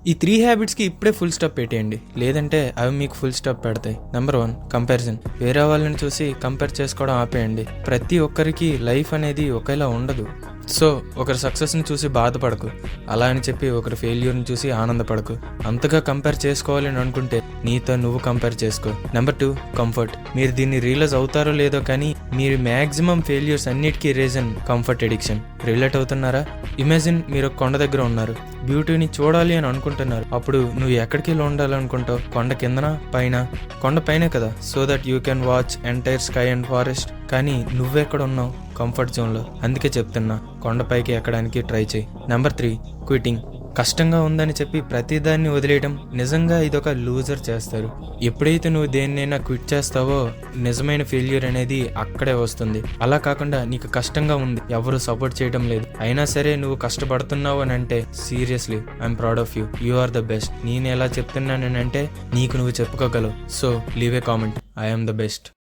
ఈ 3 హ్యాబిట్స్కి ఇప్పుడే full stop పెట్టేయండి, లేదంటే అవి మీకు ఫుల్ స్టాప్ పెడతాయి. Number 1, comparison. వేరే వాళ్ళని చూసి కంపేర్ చేసుకోవడం ఆపేయండి. ప్రతి ఒక్కరికి లైఫ్ అనేది ఒకేలా ఉండదు. సో ఒకరి సక్సెస్ని చూసి బాధపడకు, అలా అని చెప్పి ఒకరి ఫెయిల్యూర్ని చూసి ఆనందపడకు. అంతగా కంపేర్ చేసుకోవాలని అనుకుంటే నీతో నువ్వు కంపేర్ చేసుకో. Number 2, comfort. మీరు దీన్ని రియలైజ్ అవుతారో లేదో కానీ మీరు మ్యాక్సిమం ఫెయిల్యూర్స్ అన్నిటికీ రీజన్ కంఫర్ట్ ఎడిక్షన్. రిలేట్ అవుతున్నారా? ఇమాజిన్ మీరు కొండ దగ్గర ఉన్నారు, బ్యూటీని చూడాలి అని అనుకుంటున్నారు. అప్పుడు నువ్వు ఎక్కడికి వెళ్ళి ఉండాలనుకుంటావు? కొండ కిందనా, పైన? కొండ పైనే కదా, so that you can watch entire sky and forest. కానీ నువ్వెక్కడ ఉన్నావు? కంఫర్ట్ జోన్లో. అందుకే చెప్తున్నా, కొండపైకి ఎక్కడానికి ట్రై చేయి. Number 3, quitting. కష్టంగా ఉందని చెప్పి ప్రతిదాన్ని వదిలేయడం, నిజంగా ఇదొక లూజర్ చేస్తారు. ఎప్పుడైతే నువ్వు దేన్నైనా క్విట్ చేస్తావో నిజమైన ఫెయిల్యూర్ అనేది అక్కడే వస్తుంది. అలా కాకుండా నీకు కష్టంగా ఉంది, ఎవరు సపోర్ట్ చేయడం లేదు, అయినా సరే నువ్వు కష్టపడుతున్నావు అని అంటే seriously I'm proud of you. You are the best. నేను ఎలా చెప్తున్నానంటే నీకు నువ్వు చెప్పుకోగలవు. So leave a comment. I'm the best.